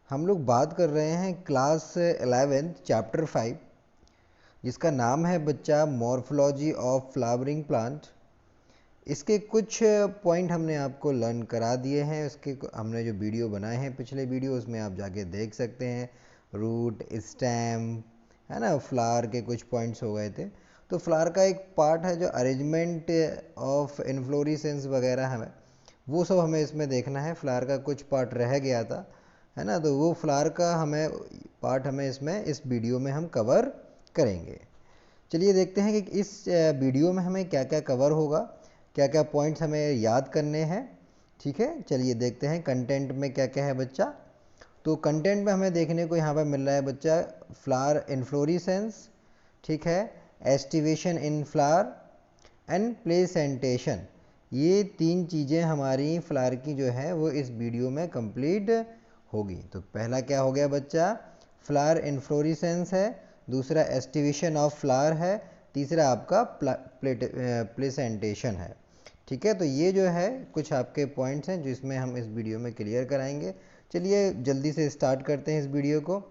हम लोग बात कर रहे हैं क्लास 11 चैप्टर 5 जिसका नाम है बच्चा मॉर्फोलॉजी ऑफ फ्लावरिंग प्लांट। इसके कुछ पॉइंट हमने आपको लर्न करा दिए हैं। इसके हमने जो वीडियो बनाए हैं पिछले वीडियो उसमें आप जाके देख सकते हैं। रूट, स्टेम, है ना, फ्लावर के कुछ पॉइंट्स हो गए थे। तो फ्लावर का एक पार्ट है जो अरेंजमेंट ऑफ इन्फ्लोरेसेंस वगैरह है, वो सब हमें इसमें देखना है। फ्लावर का कुछ पार्ट रह गया था, है ना, तो वो फ्लावर का हमें इसमें इस वीडियो में हम कवर करेंगे। चलिए देखते हैं कि इस वीडियो में हमें क्या क्या कवर होगा, क्या क्या पॉइंट्स हमें याद करने हैं। ठीक है, चलिए देखते हैं कंटेंट में क्या क्या है बच्चा। तो कंटेंट में हमें देखने को यहाँ पर मिल रहा है बच्चा फ्लावर इन्फ्लोरेसेंस, ठीक है, aestivation in flower and placentation. ये तीन चीज़ें हमारी फ्लावर की जो है वो इस वीडियो में कंप्लीट होगी। तो पहला क्या हो गया बच्चा, फ्लावर इन्फ्लोरेसेंस है, दूसरा एस्टिवेशन ऑफ फ्लावर है, तीसरा आपका प्लेसेंटेशन है। ठीक है, तो ये जो है कुछ आपके पॉइंट्स हैं जो इसमें हम इस वीडियो में क्लियर कराएंगे। चलिए जल्दी से स्टार्ट करते हैं इस वीडियो को।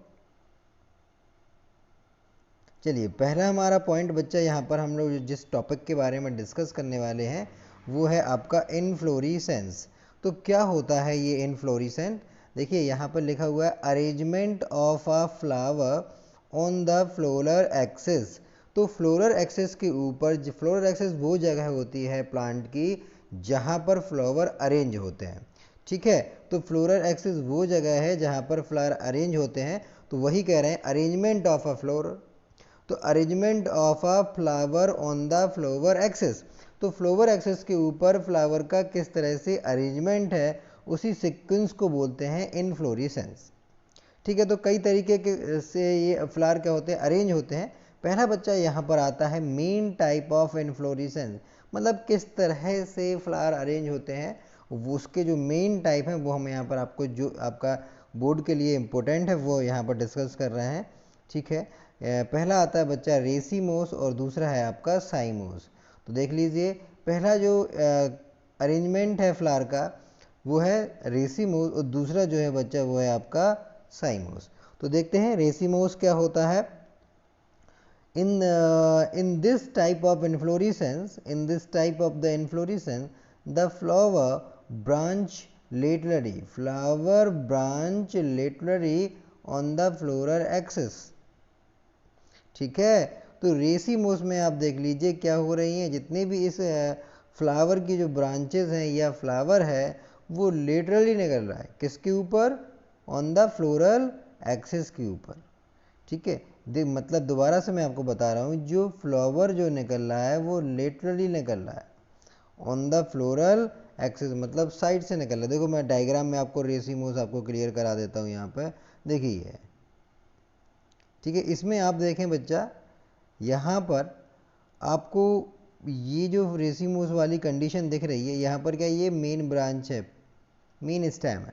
चलिए पहला हमारा पॉइंट बच्चा, यहाँ पर हम लोग जिस टॉपिक के बारे में डिस्कस करने वाले हैं वो है आपका इन्फ्लोरेसेंस। तो क्या होता है ये इन्फ्लोरेसेंस? देखिए यहाँ पर लिखा हुआ है arrangement of a flower on the floral axis. तो फ्लोरल एक्सिस के ऊपर, फ्लोरल एक्सिस वो जगह होती है प्लांट की जहाँ पर फ्लावर अरेंज होते हैं। ठीक है, तो फ्लोरल एक्सिस वो जगह है जहाँ पर फ्लावर अरेंज होते हैं, तो वही कह रहे हैं अरेंजमेंट ऑफ अ फ्लोरल। तो arrangement of a flower on the flower axis, तो फ्लावर एक्सिस के ऊपर फ्लावर का किस तरह से अरेंजमेंट है उसी सीक्वेंस को बोलते हैं इन्फ्लोरेसेंस। ठीक है, तो कई तरीके के से ये फ्लावर क्या होते हैं, अरेंज होते हैं। पहला बच्चा यहाँ पर आता है मेन टाइप ऑफ इन्फ्लोरेसेंस, मतलब किस तरह से फ्लावर अरेंज होते हैं, वो उसके जो मेन टाइप हैं वो हम यहाँ पर आपको जो आपका बोर्ड के लिए इम्पोर्टेंट है वो यहाँ पर डिस्कस कर रहे हैं। ठीक है, पहला आता है बच्चा रेसीमोस और दूसरा है आपका साइमोस। तो देख लीजिए, पहला जो अरेंजमेंट है फ्लावर का वो है रेसीमोस और दूसरा जो है बच्चा वो है आपका साइमोस। तो देखते हैं रेसीमोस क्या होता है। in this type of inflorescence, the flower branch laterally, on the floral axis। ठीक है, तो रेसीमोस में आप देख लीजिए क्या हो रही हैं, जितने भी इस फ्लावर की जो ब्रांचेस हैं या फ्लावर है वो लेटरली निकल रहा है, किसके ऊपर, ऑन द फ्लोरल एक्सिस के ऊपर। ठीक है, मतलब दोबारा से मैं आपको बता रहा हूँ, जो फ्लावर जो निकल रहा है वो लेटरली निकल रहा है, ऑन द फ्लोरल एक्सिस मतलब साइड से निकल रहा है। देखो मैं डायग्राम में आपको रेसीमोस आपको क्लियर करा देता हूँ। यहाँ पे देखिए, ठीक है, इसमें आप देखें बच्चा, यहाँ पर आपको ये जो रेसीमोस वाली कंडीशन दिख रही है, यहाँ पर क्या ये मेन ब्रांच है, मेन स्टेम है,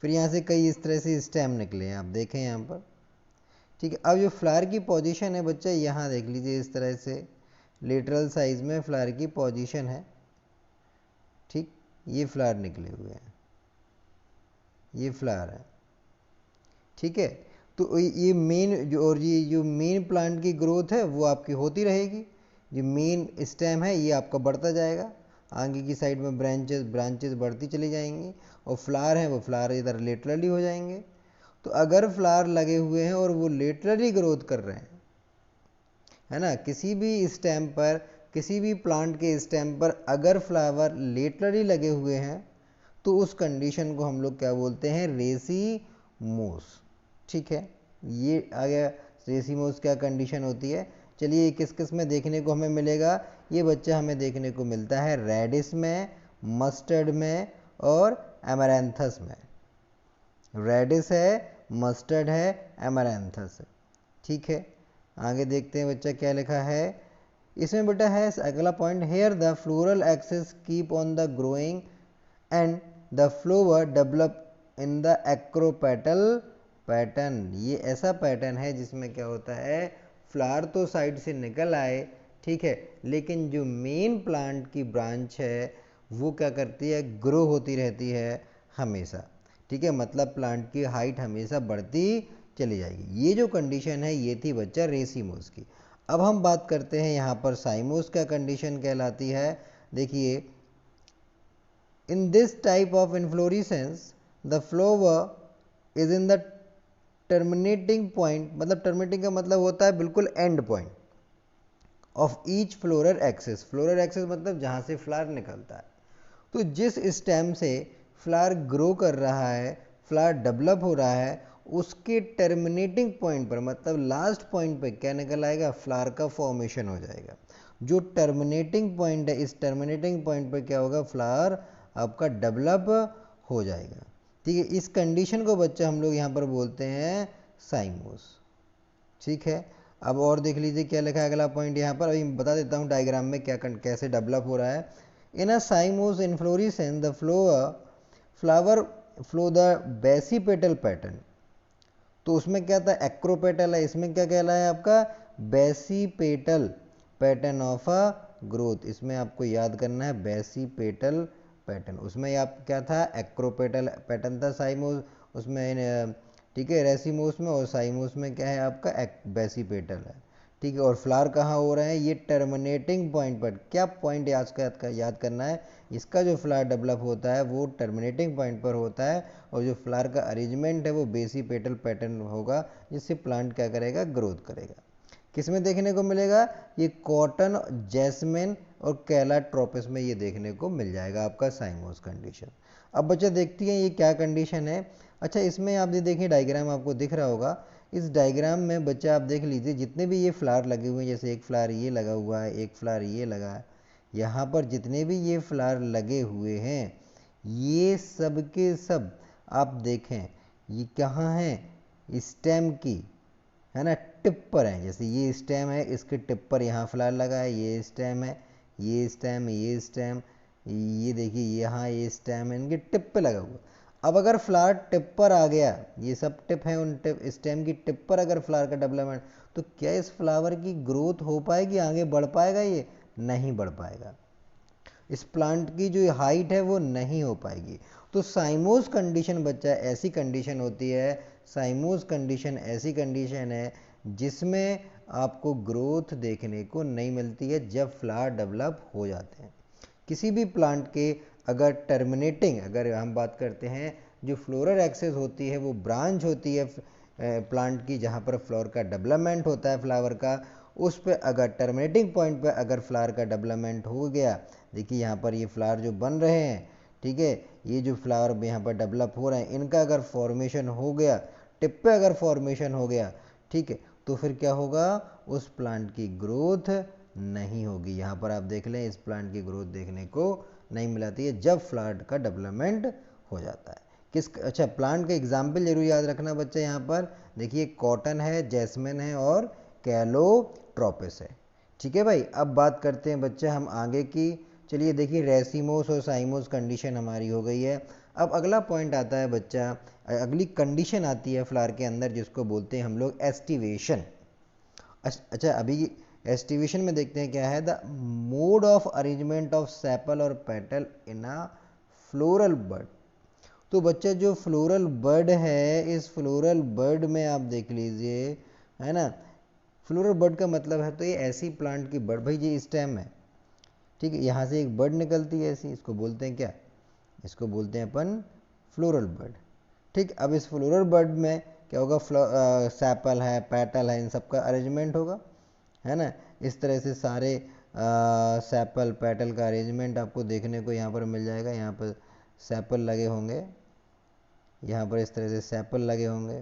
फिर यहाँ से कई इस तरह से स्टेम निकले हैं, आप देखें यहाँ पर। ठीक है, अब जो फ्लावर की पोजीशन है बच्चा, यहाँ देख लीजिए इस तरह से लेटरल साइज में फ्लावर की पोजीशन है। ठीक, ये फ्लावर निकले हुए हैं, ये फ्लावर है। ठीक है, तो ये मेन जो, और ये जो मेन प्लांट की ग्रोथ है वो आपकी होती रहेगी। जो मेन स्टेम है ये आपका बढ़ता जाएगा, आगे की साइड में ब्रांचेस बढ़ती चली जाएंगी, और फ्लावर है वो फ्लावर इधर लेटरली हो जाएंगे। तो अगर फ्लावर लगे हुए हैं और वो लेटरली ग्रोथ कर रहे हैं, है ना, किसी भी स्टेम पर, किसी भी प्लांट के स्टेम पर अगर फ्लावर लेटरली लगे हुए हैं तो उस कंडीशन को हम लोग क्या बोलते हैं, रेसीमोस। ठीक है, ये आ गया रेसीमोस क्या कंडीशन होती है। चलिए किस किस में देखने को हमें मिलेगा, ये बच्चा हमें देखने को मिलता है रेडिस में, मस्टर्ड में और एमरैंथस में। रेडिस है, मस्टर्ड है, एमरैंथस है। ठीक है, आगे देखते हैं बच्चा क्या लिखा है इसमें। बेटा है अगला point, here the floral axis keep on the growing and the flower develop in the acropetal pattern. ये ऐसा पैटर्न है जिसमें क्या होता है, फ्लावर तो साइड से निकल आए, ठीक है, लेकिन जो मेन प्लांट की ब्रांच है वो क्या करती है, ग्रो होती रहती है हमेशा। ठीक है, मतलब प्लांट की हाइट हमेशा बढ़ती चली जाएगी। ये जो कंडीशन है ये थी बच्चा रेसीमोस की। अब हम बात करते हैं यहाँ पर साइमोस का कंडीशन कहलाती है। देखिए, in this type of inflorescence the flower is in the terminating point, मतलब टर्मिनेटिंग का मतलब होता है बिल्कुल and point of each floral axis. Floral axis मतलब जहाँ से फ्लावर निकलता है। तो जिस स्टेम से फ्लावर ग्रो कर रहा है, फ्लावर डेवलप हो रहा है, उसके टर्मिनेटिंग पॉइंट पर मतलब लास्ट पॉइंट पे क्या निकल आएगा, फ्लावर का फॉर्मेशन हो जाएगा। जो टर्मिनेटिंग पॉइंट है, इस टर्मिनेटिंग पॉइंट पर क्या होगा, फ्लावर आपका डेवलप हो जाएगा। ठीक है, इस कंडीशन को बच्चा हम लोग यहाँ पर बोलते हैं साइमोस। ठीक है, अब और देख लीजिए क्या लिखा है अगला पॉइंट यहाँ पर। अभी बता देता हूँ डायग्राम में क्या कैसे डेवलप हो रहा है। In a cymose inflorescence the flower follow the basipetal pattern. तो उसमें क्या था, एक्रोपेटल है, इसमें क्या कहला है आपका, basipetal pattern of a growth. इसमें आपको याद करना है बेसिपेटल पैटर्न। उसमें आप क्या था, एक्रोपेटल पैटर्न था साइमोस, उसमें ठीक है रेसिमोस में, और साइमोस में क्या है आपका बेसिपेटल है। ठीक है, और फ्लावर कहाँ हो रहे हैं, ये टर्मिनेटिंग पॉइंट पर। क्या पॉइंट याद करना है, इसका जो फ्लावर डेवलप होता है वो टर्मिनेटिंग पॉइंट पर होता है, और जो फ्लावर का अरेंजमेंट है वो बेसिपेटल पैटर्न होगा, जिससे प्लांट क्या करेगा, ग्रोथ करेगा। किसमें देखने को मिलेगा, ये कॉटन, जैस्मिन और कैलाट्रोपिस में ये देखने को मिल जाएगा आपका साइमोस कंडीशन। अब बच्चा देखते हैं ये क्या कंडीशन है। अच्छा, इसमें आप ये देखिए डायग्राम आपको दिख रहा होगा। इस डायग्राम में बच्चा आप देख लीजिए जितने भी ये फ्लावर लगे हुए हैं, जैसे एक फ्लावर ये लगा हुआ है, एक फ्लावर ये लगा है, यहाँ पर जितने भी ये फ्लावर लगे हुए हैं, ये सब के सब आप देखें ये कहाँ हैं, स्टेम की, है ना, टिप पर है। जैसे ये स्टेम है, इसके टिप पर यहाँ फ्लावर लगा है, ये स्टेम है, ये स्टेम, ये स्टेम, ये देखिए यहाँ ये स्टेम है, इनके टिप पे लगा हुआ। अब अगर फ्लावर टिप पर आ गया, ये सब टिप है, उन टिप स्टेम की टिप पर अगर फ्लावर का डेवलपमेंट, तो क्या इस फ्लावर की ग्रोथ हो पाएगी, आगे बढ़ पाएगा, ये नहीं बढ़ पाएगा। इस प्लांट की जो हाइट है वो नहीं हो पाएगी। तो साइमोस कंडीशन बच्चा ऐसी कंडीशन होती है, साइमोस कंडीशन ऐसी कंडीशन है जिसमें आपको ग्रोथ देखने को नहीं मिलती है जब फ्लावर डेवलप हो जाते हैं। किसी भी प्लांट के अगर टर्मिनेटिंग, अगर हम बात करते हैं जो फ्लोरल एक्सेस होती है वो ब्रांच होती है प्लांट की, जहाँ पर फ्लावर का डेवलपमेंट होता है फ्लावर का, उस पर अगर टर्मिनेटिंग पॉइंट पर अगर फ्लावर का डेवलपमेंट हो गया, देखिए यहाँ पर ये फ्लावर जो बन रहे हैं, ठीक है, ये जो फ्लावर यहाँ पर डेवलप हो रहे हैं, इनका अगर फॉर्मेशन हो गया, टिप पे अगर फॉर्मेशन हो गया, ठीक है, तो फिर क्या होगा, उस प्लांट की ग्रोथ नहीं होगी। यहाँ पर आप देख लें इस प्लांट की ग्रोथ देखने को नहीं मिलती है जब फ्लावर का डेवलपमेंट हो जाता है। अच्छा, प्लांट का एग्जाम्पल जरूर याद रखना बच्चा। यहाँ पर देखिए कॉटन है, जैस्मिन है और कैलोट्रोपिस है। ठीक है भाई, अब बात करते हैं बच्चा हम आगे की। चलिए देखिए, रेसिमोस और साइमोस कंडीशन हमारी हो गई है। अब अगला पॉइंट आता है बच्चा, अगली कंडीशन आती है फ्लावर के अंदर जिसको बोलते हैं हम लोग एस्टिवेशन। अच्छा, अभी एस्टिवेशन में देखते हैं क्या है, the mode of arrangement of sepal और पेटल इन अ फ्लोरल बर्ड। तो बच्चा जो फ्लोरल बर्ड है, इस फ्लोरल बर्ड में आप देख लीजिए, है ना, फ्लोरल बर्ड का मतलब है तो ये ऐसी प्लांट की बर्ड, भाई ये स्टेम है, ठीक है, यहाँ से एक बर्ड निकलती है ऐसी, इसको बोलते हैं क्या, इसको बोलते हैं अपन फ्लोरल बर्ड। ठीक, अब इस फ्लोरल बर्ड में क्या होगा, सैपल है, पेटल है, इन सब का अरेंजमेंट होगा, है ना। इस तरह से सारे सैपल पेटल का अरेंजमेंट आपको देखने को यहाँ पर मिल जाएगा। यहाँ पर सैपल लगे होंगे, यहाँ पर इस तरह से सैपल लगे होंगे,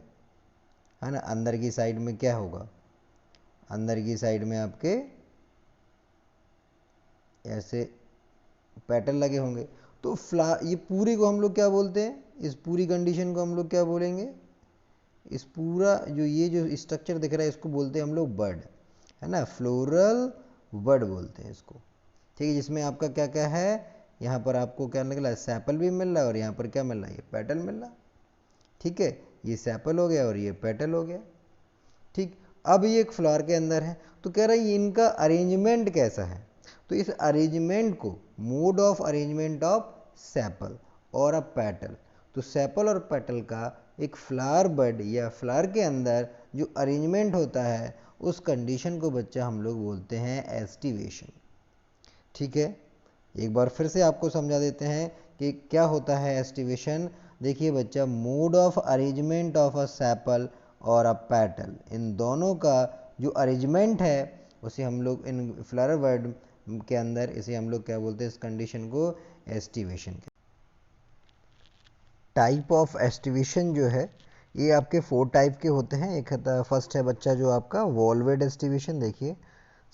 है ना। अंदर की साइड में क्या होगा, अंदर की साइड में आपके ऐसे पेटल लगे होंगे। तो ये पूरी को हम लोग क्या बोलते हैं, इस पूरी कंडीशन को हम लोग क्या बोलेंगे, इस पूरा जो ये जो स्ट्रक्चर दिख रहा है इसको बोलते हैं हम लोग बर्ड, है ना, फ्लोरल बर्ड बोलते हैं इसको। ठीक है, जिसमें आपका क्या क्या है, यहाँ पर आपको क्या निकला है, सैपल भी मिल रहा है और यहाँ पर क्या मिल रहा है, ये पेटल मिल रहा है। ठीक है, ये सैपल हो गया और ये पेटल हो गया। ठीक, अब ये एक फ्लावर के अंदर है, तो कह रहा है इनका अरेंजमेंट कैसा है। तो इस अरेंजमेंट को, mode of arrangement of sepal और अ पेटल, तो सेपल और पेटल का एक फ्लावर बड या फ्लावर के अंदर जो अरेंजमेंट होता है उस कंडीशन को बच्चा हम लोग बोलते हैं एस्टिवेशन। ठीक है, एक बार फिर से आपको समझा देते हैं कि क्या होता है एस्टिवेशन। देखिए बच्चा, mode of arrangement of a sepal और अ पेटल, इन दोनों का जो अरेंजमेंट है उसे हम लोग इन फ्लावर वर्ड के अंदर इसे हम लोग क्या बोलते हैं, इस कंडीशन को एस्टिवेशन। टाइप ऑफ एस्टिवेशन जो है ये आपके 4 टाइप के होते हैं। एक फर्स्ट है बच्चा जो आपका वॉल्वेड एस्टिवेशन। देखिए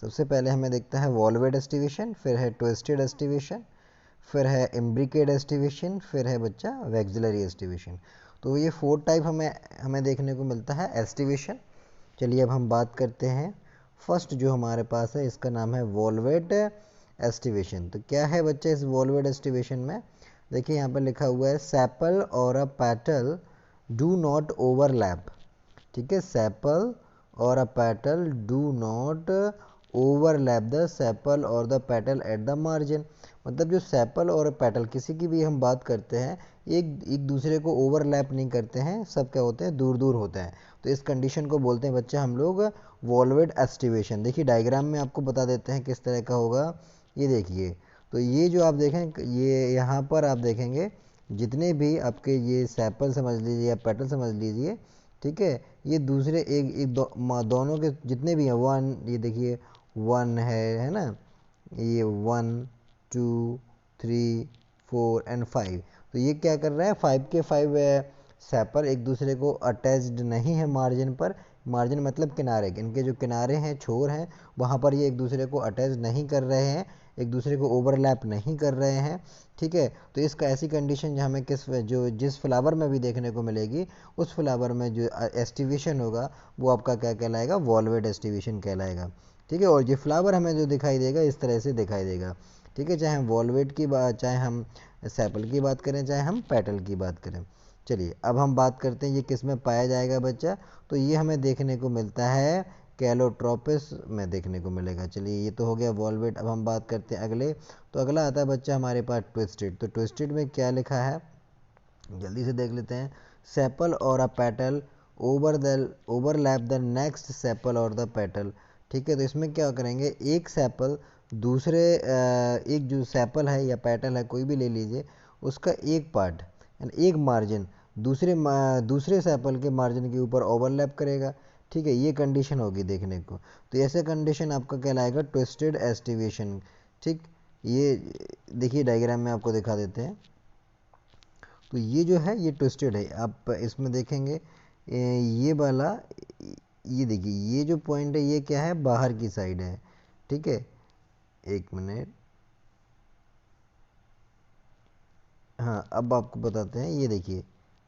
सबसे पहले हमें देखता है वॉल्वेड एस्टिवेशन, फिर है ट्विस्टेड एस्टिवेशन, फिर है इम्ब्रिकेड एस्टिवेशन, फिर है बच्चा वैक्सिलरी एस्टिवेशन। तो ये 4 टाइप हमें देखने को मिलता है एस्टिवेशन। चलिए अब हम बात करते हैं फर्स्ट जो हमारे पास है, इसका नाम है वॉल्वेड एस्टिवेशन। तो क्या है बच्चे इस वॉल्वेड एस्टिवेशन में, देखिए यहाँ पर लिखा हुआ है सेपल और अ पेटल डू नॉट ओवरलैप। ठीक है, सेपल और अ petal do not overlap the sepal और the petal at the margin. मतलब जो सेपल और पेटल किसी की भी हम बात करते हैं, एक दूसरे को ओवरलैप नहीं करते हैं, सब क्या होते हैं, दूर दूर होते हैं। तो इस कंडीशन को बोलते हैं बच्चे हम लोग वॉल्वेड एस्टिवेशन। देखिए डायग्राम में आपको बता देते हैं किस तरह का होगा। ये देखिए, तो ये जो आप देखें, ये यहाँ पर आप देखेंगे जितने भी आपके ये सेपल समझ लीजिए या पेटल समझ लीजिए, ठीक है, ये दूसरे दोनों के जितने भी हैं वन, ये देखिए वन है ना, ये 1 2 3 4 एंड 5। तो ये क्या कर रहे हैं, 5 के 5 सेपल एक दूसरे को अटैच्ड नहीं है मार्जिन पर। मार्जिन मतलब किनारे, इनके जो किनारे हैं, छोर हैं, वहाँ पर ये एक दूसरे को अटैच नहीं कर रहे हैं, एक दूसरे को ओवरलैप नहीं कर रहे हैं। ठीक है, तो इसका ऐसी कंडीशन जो हमें जिस फ्लावर में भी देखने को मिलेगी, उस फ्लावर में जो एस्टिवेशन होगा वो आपका क्या कहलाएगा, वॉल्वेड एस्टिवेशन कहलाएगा। ठीक है, और ये फ्लावर हमें जो दिखाई देगा इस तरह से दिखाई देगा। ठीक है, चाहे हम वॉल्वेट की बात, चाहे हम सेपल की बात करें, चाहे हम पेटल की बात करें। चलिए अब हम बात करते हैं ये किस में पाया जाएगा बच्चा। तो ये हमें देखने को मिलता है कैलोट्रोपिस में देखने को मिलेगा। चलिए ये तो हो गया वॉल्वेट। अब हम बात करते हैं अगले। तो अगला आता है बच्चा हमारे पास ट्विस्टेड। तो ट्विस्टेड में क्या लिखा है, जल्दी से देख लेते हैं। सेपल और अ petal overlap the next sepal और द पेटल। ठीक है, तो इसमें क्या करेंगे, एक सेपल दूसरे एक जो सेपल है या पेटल है कोई भी ले लीजिए, उसका एक पार्ट यानी एक मार्जिन दूसरे सेपल के मार्जिन के ऊपर ओवरलैप करेगा। ठीक है, ये कंडीशन होगी देखने को। तो ऐसे कंडीशन आपका कहलाएगा ट्विस्टेड एस्टिवेशन। ठीक, ये देखिए डायग्राम में आपको दिखा देते हैं। तो ये जो है ये ट्विस्टेड है। आप इसमें देखेंगे ये वाला, ये देखिए ये जो पॉइंट है ये क्या है, बाहर की साइड है। ठीक है, एक मिनट, हाँ अब आपको बताते हैं। ये देखिए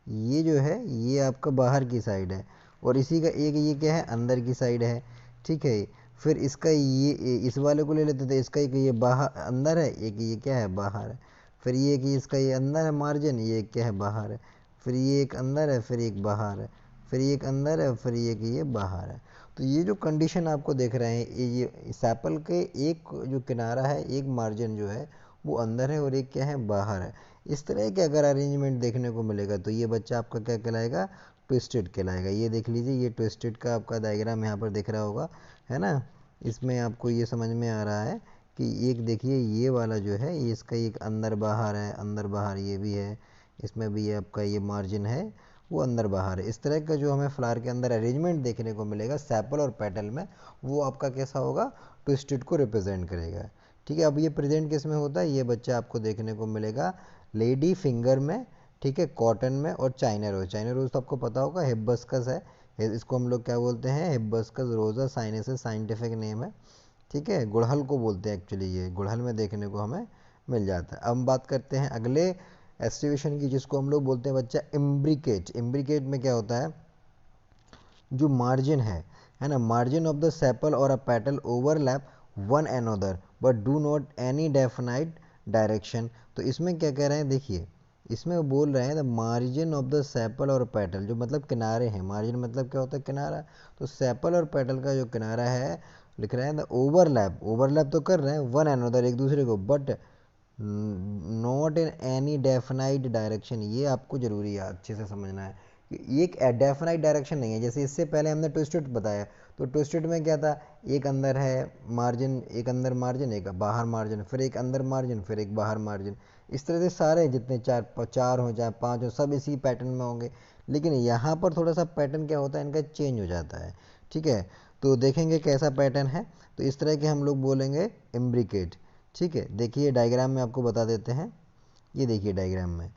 ये जो है ये आपका बाहर की साइड है, और इसी का एक ये क्या है, अंदर की साइड है। ठीक है, फिर इसका ये इस वाले को ले लेते थे, इसका एक ये बाहर अंदर है, एक ये क्या है, बाहर है। फिर ये कि इसका ये अंदर है मार्जिन, ये क्या है, बाहर है। फिर ये एक अंदर है, फिर एक बाहर है, फिर ये एक अंदर है, फिर ये कि ये बाहर है। तो ये जो कंडीशन आपको देख रहे हैं, ये सैपल के एक जो किनारा है, एक मार्जिन जो है वो अंदर है और एक क्या है, बाहर है। इस तरह के अगर अरेंजमेंट देखने को मिलेगा तो ये बच्चा आपका क्या कहलाएगा, ट्विस्टेड कहलाएगा। ये देख लीजिए, ये ट्विस्टेड का आपका डायग्राम यहाँ पर दिख रहा होगा, है ना। इसमें आपको ये समझ में आ रहा है कि एक देखिए ये वाला जो है ये इसका एक अंदर बाहर है, अंदर बाहर ये भी है, इसमें भी आपका ये मार्जिन है वो अंदर बाहर है। इस तरह का जो हमें फ्लावर के अंदर अरेंजमेंट देखने को मिलेगा सेपल और पेटल में, वो आपका कैसा होगा, ट्विस्टेड को रिप्रेजेंट करेगा। ठीक है, अब ये प्रेजेंट किस में होता है, ये बच्चा आपको देखने को मिलेगा लेडी फिंगर में, ठीक है, कॉटन में और चाइना रोज। चाइना रोज तो आपको पता होगा हिब्बस्कस है, इसको हम लोग क्या बोलते हैं, हिब्बस्कस रोजा साइनेसिस साइंटिफिक नेम है। ठीक है, गुड़हल को बोलते हैं एक्चुअली, ये गुड़हल में देखने को हमें मिल जाता है। अब हम बात करते हैं अगले एस्टिवेशन की, जिसको हम लोग बोलते हैं बच्चा इम्ब्रिकेट। इम्ब्रिकेट में क्या होता है, जो मार्जिन है ना, मार्जिन ऑफ द सेपल और अ petal overlap one another but do not any definite direction. तो इसमें क्या कह रहे हैं, देखिए इसमें वो बोल रहे हैं the margin of the sepal और पेटल, जो मतलब किनारे हैं, मार्जिन मतलब क्या होता है, किनारा। तो सेपल और पेटल का जो किनारा है, लिख रहे हैं द ओवरलैप, ओवरलैप तो कर रहे हैं वन अनदर एक दूसरे को, but not in any definite direction, ये आपको जरूरी है अच्छे से समझना है। ये एक डेफिनाइट डायरेक्शन नहीं है। जैसे इससे पहले हमने ट्विस्टेड बताया, तो ट्विस्टेड में क्या था, एक अंदर है मार्जिन, एक अंदर मार्जिन, एक बाहर मार्जिन, फिर एक अंदर मार्जिन, फिर एक बाहर मार्जिन। इस तरह से सारे जितने चार हो चाहे पाँच हो, सब इसी पैटर्न में होंगे। लेकिन यहाँ पर थोड़ा सा पैटर्न क्या होता है, इनका चेंज हो जाता है। ठीक है, तो देखेंगे कैसा पैटर्न है। तो इस तरह के हम लोग बोलेंगे इम्ब्रिकेट। ठीक है, देखिए डायग्राम में आपको बता देते हैं। ये देखिए डायग्राम में,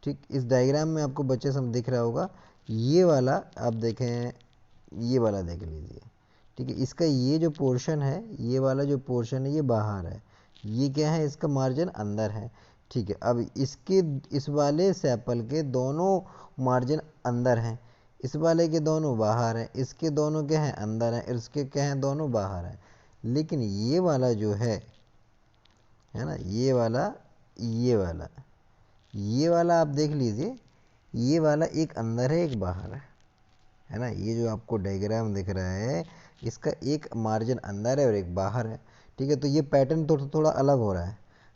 ठीक, इस डायग्राम में आपको बच्चे सब दिख रहा होगा। ये वाला आप देखें, ये वाला देख लीजिए। ठीक है, इसका ये जो पोर्शन है, ये वाला जो पोर्शन है ये बाहर है, ये क्या है, इसका मार्जिन अंदर है। ठीक है, अब इसके इस वाले सैपल के दोनों मार्जिन अंदर हैं, इस वाले के दोनों बाहर हैं, इसके दोनों क्या हैं, अंदर हैं, इसके क्या हैं, दोनों बाहर हैं। लेकिन ये वाला जो है ना, ये वाला, ये वाला आप देख लीजिए, ये वाला एक अंदर है एक बाहर है ना। ये जो आपको डायग्राम दिख रहा है, इसका एक मार्जिन अंदर है और एक बाहर है। ठीक है, तो ये पैटर्न थोड़ा अलग हो रहा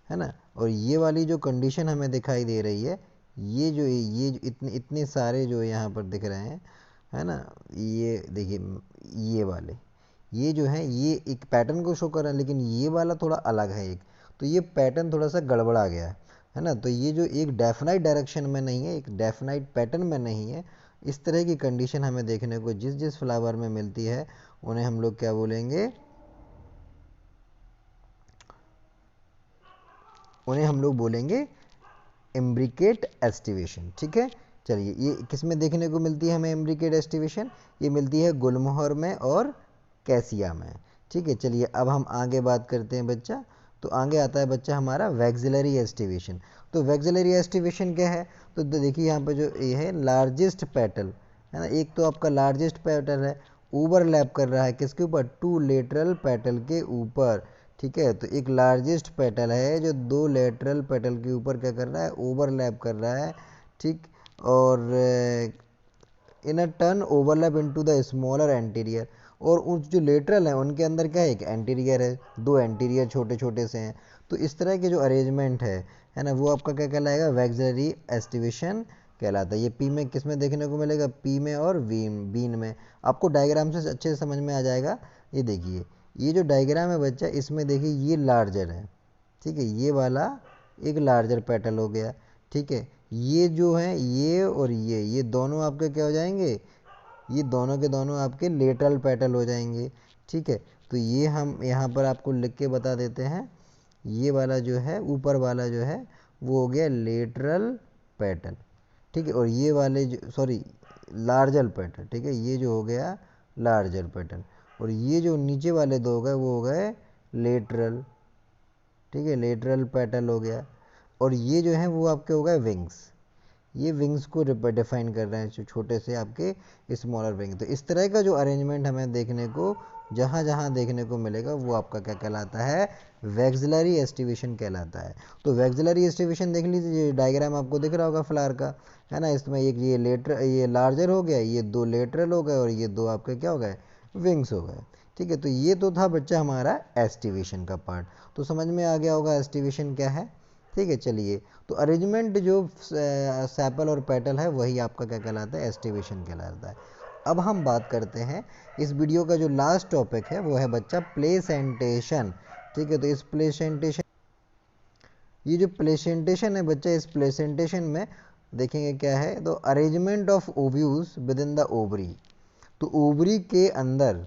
है ना। और ये वाली जो कंडीशन हमें दिखाई दे रही है, ये जो इतने इतने सारे जो यहाँ पर दिख रहे हैं, है ना, ये देखिए ये वाले, ये जो है ये एक पैटर्न को शो कर रहा है, लेकिन ये वाला थोड़ा अलग है एक, तो ये पैटर्न थोड़ा सा गड़बड़ा गया है ना। तो ये जो एक डेफिनाइट डायरेक्शन में नहीं है, एक डेफिनाइट पैटर्न में नहीं है, इस तरह की कंडीशन हमें देखने को जिस जिस फ्लावर में मिलती है, उन्हें हम लोग क्या बोलेंगे, उन्हें हम लोग बोलेंगे इम्ब्रिकेट एस्टिवेशन। ठीक है, चलिए ये किस में देखने को मिलती है हमें इम्ब्रिकेट एस्टिवेशन, ये मिलती है गुलमोहर में और कैसिया में। ठीक है, चलिए अब हम आगे बात करते हैं बच्चा। तो आगे आता है बच्चा हमारा वैक्सिलरी एस्टिवेशन। तो वैक्सिलरी एस्टिवेशन क्या है, तो देखिए यहाँ पर जो ये है लार्जेस्ट पेटल है ना, एक तो आपका लार्जेस्ट पेटल है, ओवरलैप कर रहा है किसके ऊपर, टू लेटरल पेटल के ऊपर। ठीक है, तो एक लार्जेस्ट पेटल है जो दो लेटरल पेटल के ऊपर क्या कर रहा है, ओवरलैप कर रहा है। ठीक, और in a turn overlap into the smaller anterior, और उस जो लेटरल है उनके अंदर क्या है, एक एंटीरियर है, दो एंटीरियर छोटे छोटे से हैं। तो इस तरह के जो अरेंजमेंट है ना, वो आपका क्या कहलाएगा, वैक्सिलरी एस्टिवेशन कहलाता है। ये पी में किस में देखने को मिलेगा, पी में और बीन में। आपको डायग्राम से अच्छे से समझ में आ जाएगा। ये देखिए, ये जो डायग्राम है बच्चा, इसमें देखिए ये लार्जर है। ठीक है, ये वाला एक लार्जर पेटल हो गया। ठीक है, ये जो है ये और ये दोनों आपके क्या हो जाएंगे, ये दोनों के दोनों आपके लेटरल पेटल हो जाएंगे। ठीक है, तो ये हम यहाँ पर आपको लिख के बता देते हैं। ये वाला जो है ऊपर वाला जो है वो हो गया लेटरल पेटल। ठीक है, और ये वाले जो सॉरी लार्जर पेटल, ठीक है, ये जो हो गया लार्जर पेटल, और ये जो नीचे वाले दो हो गए वो हो गए लेटरल। ठीक है, लेटरल पेटल हो गया। और ये जो है वो आपके हो गए विंग्स, ये विंग्स को डिफाइन कर रहे हैं, छोटे से आपके स्मॉलर विंग। तो इस तरह का जो अरेंजमेंट हमें देखने को जहाँ जहाँ देखने को मिलेगा वो आपका क्या कहलाता है, वैक्सिलरी एस्टिवेशन कहलाता है। तो वैक्सिलरी एस्टिवेशन देख लीजिए, डायग्राम आपको दिख रहा होगा फ्लावर का, है ना। इसमें एक ये लार्जर हो गया, ये दो लेटरल हो गए, और ये दो आपके क्या हो गए, विंग्स हो गए। ठीक है, तो ये तो था बच्चा हमारा एस्टिवेशन का पार्ट। तो समझ में आ गया होगा एस्टिवेशन क्या है। ठीक है, चलिए, तो अरेंजमेंट जो सैपल और पेटल है वही आपका क्या कहलाता है, एस्टिवेशन कहलाता है। अब हम बात करते हैं इस वीडियो का जो लास्ट टॉपिक है वो है बच्चा प्लेसेंटेशन। ठीक है, तो इस प्लेसेंटेशन, ये जो प्लेसेंटेशन है बच्चा, इस प्लेसेंटेशन में देखेंगे क्या है, तो arrangement of ovules with in the ovary. तो ओवरी के अंदर,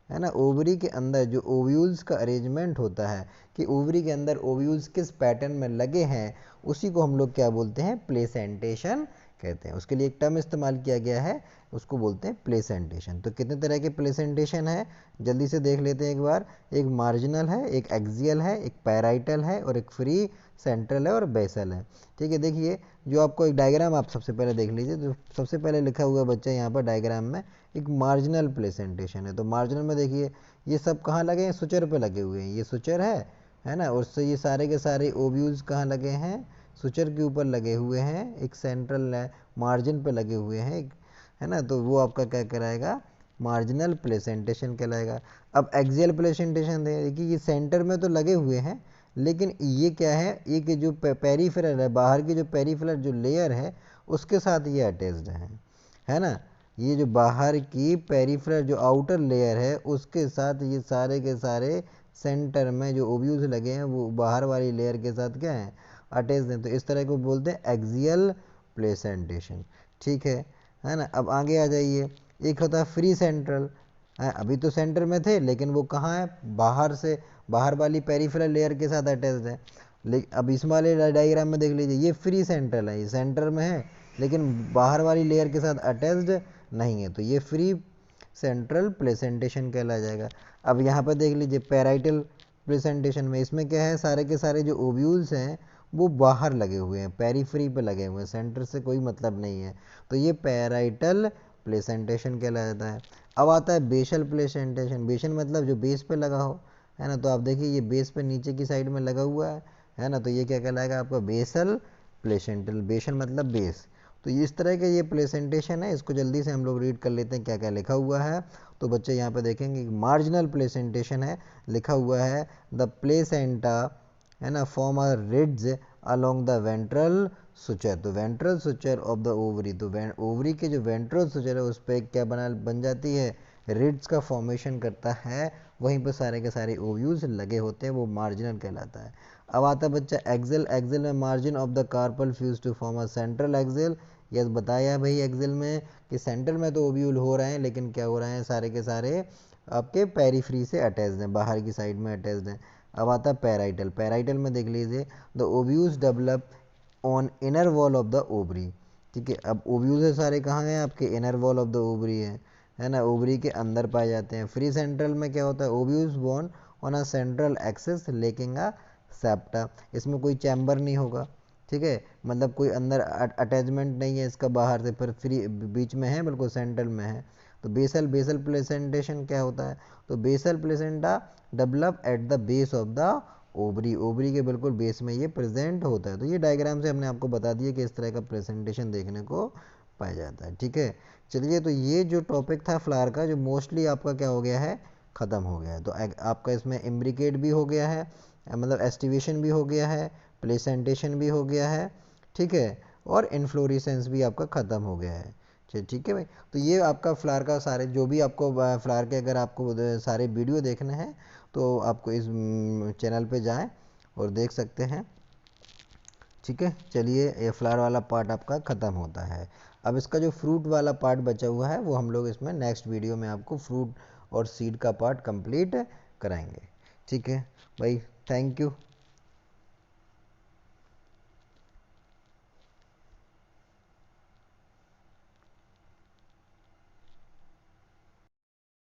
है ना, ओवरी के अंदर जो ओव्यूल्स का अरेंजमेंट होता है कि ओवरी के अंदर ओव्यूल्स किस पैटर्न में लगे हैं, उसी को हम लोग क्या बोलते हैं, प्लेसेंटेशन कहते हैं। उसके लिए एक टर्म इस्तेमाल किया गया है, उसको बोलते हैं प्लेसेंटेशन। तो कितने तरह के प्लेसेंटेशन है, जल्दी से देख लेते हैं एक बार। एक मार्जिनल है, एक एक्सियल है, एक पैराइटल है, और एक फ्री सेंट्रल है और बेसल है। ठीक है, देखिए जो आपको एक डायग्राम आप सबसे पहले देख लीजिए, जो सबसे पहले लिखा हुआ बच्चा यहाँ पर डायग्राम में एक मार्जिनल प्लेसेंटेशन है। तो मार्जिनल में देखिए ये सब कहाँ लगे हैं, सुचर पे लगे हुए हैं, ये सुचर है ना, और उससे ये सारे के सारे ओव्यूल्स कहाँ लगे हैं, सुचर के ऊपर लगे हुए हैं, एक सेंट्रल मार्जिन पे लगे हुए हैं, है ना। तो वो आपका क्या कराएगा, मार्जिनल प्लेसेंटेशन कहलाएगा। अब एक्सियल प्लेसेंटेशन देखिए, ये सेंटर में तो लगे हुए हैं, लेकिन ये क्या है, एक जो पेरीफेरल है, बाहर की जो पेरीफेरल जो लेयर है उसके साथ ये अटैच्ड है ना। ये जो बाहर की पेरीफेरल जो आउटर लेयर है उसके साथ ये सारे के सारे सेंटर में जो ओव्यूल्स लगे हैं वो बाहर वाली लेयर के साथ क्या है, अटैच्ड हैं। तो इस तरह को बोलते हैं एक्सियल प्लेसेंटेशन। ठीक है ना। अब आगे आ जाइए, एक होता है फ्री सेंट्रल। अभी तो सेंटर में थे लेकिन वो कहाँ है, बाहर से, बाहर वाली पेरिफेरल लेयर के साथ अटैच्ड है। लेकिन अब इस वाले डायग्राम में देख लीजिए, ये फ्री सेंट्रल है, ये सेंटर में है लेकिन बाहर वाली लेयर के साथ अटैच्ड नहीं है, तो ये फ्री सेंट्रल प्लेसेंटेशन कहला जाएगा। अब यहाँ पर देख लीजिए पैराइटल प्लेसेंटेशन में, इसमें क्या है, सारे के सारे जो ओव्यूल्स हैं वो बाहर लगे हुए हैं, पेरीफ्री पे लगे हुए हैं, सेंटर से कोई मतलब नहीं है, तो ये पैराइटल प्लेसेंटेशन कहलाता है। अब आता है बेसल प्लेसेंटेशन। बेसल मतलब जो बेस पे लगा हो, है ना। तो आप देखिए ये बेस पे नीचे की साइड में लगा हुआ है ना, तो ये क्या कहलाएगा आपका बेसल प्लेसेंटल। बेसल मतलब बेस। तो इस तरह के ये प्लेसेंटेशन है, इसको जल्दी से हम लोग रीड कर लेते हैं क्या क्या लिखा हुआ है। तो बच्चे यहाँ पे देखेंगे मार्जिनल प्लेसेंटेशन है, लिखा हुआ है द प्लेसेंटा, है ना, form a ridge along the ventral suture. तो ventral suture of the ovary, तो ओवरी के जो वेंट्रल सुचर है उस पर क्या बन जाती है, रिड्स का फॉर्मेशन करता है, वहीं पर सारे के सारे ओव्यूल्स लगे होते हैं, वो मार्जिनल कहलाता है। अब आता है बच्चा एक्सेल। एक्सेल में margin of the carpel fuse to form a central axile. Yes बताया भाई एक्सेल में कि सेंटर में तो ओव्यूल हो रहे हैं लेकिन क्या हो रहे हैं, सारे के सारे आपके पेरीफ्री से अटैच्ड हैं, बाहर की साइड में अटैच्ड हैं। अब आता है पैराइटल। पैराइटल में देख लीजिए the ovules develop on inner wall of the ovary. ठीक है, अब ओव्यूल्स सारे कहाँ हैं, आपके inner wall of the ovary है ना, ओवरी के अंदर पाए जाते हैं। फ्री सेंट्रल में क्या होता है, ovules borne on a central axis lacking a septa. इसमें कोई चैम्बर नहीं होगा, ठीक है, मतलब कोई अंदर अटैचमेंट नहीं है इसका बाहर से, फिर फ्री बीच में है, बिल्कुल सेंट्रल में है। तो बेसल प्लेसेंटेशन क्या होता है, तो basal placenta develop at the base of the ovary. Ovary के बिल्कुल बेस में ये प्रेजेंट होता है। तो ये डायग्राम से हमने आपको बता दिया कि इस तरह का प्रेजेंटेशन देखने को पाया जाता है। ठीक है, चलिए, तो ये जो टॉपिक था फ्लावर का, जो मोस्टली आपका क्या हो गया है, ख़त्म हो गया है। तो आपका इसमें इम्ब्रिकेट भी हो गया है, मतलब एस्टिवेशन भी हो गया है, प्लेसेंटेशन भी हो गया है, ठीक है, और इन्फ्लोरेसेंस भी आपका ख़त्म हो गया है। ठीक है भाई। तो ये आपका फ्लावर का सारे जो भी आपको फ्लावर के अगर आपको सारे वीडियो देखने हैं तो आपको इस चैनल पे जाएं और देख सकते हैं। ठीक है, चलिए, ये फ्लावर वाला पार्ट आपका ख़त्म होता है। अब इसका जो फ्रूट वाला पार्ट बचा हुआ है वो हम लोग इसमें नेक्स्ट वीडियो में आपको फ्रूट और सीड का पार्ट कंप्लीट कराएंगे। ठीक है भाई, थैंक यू।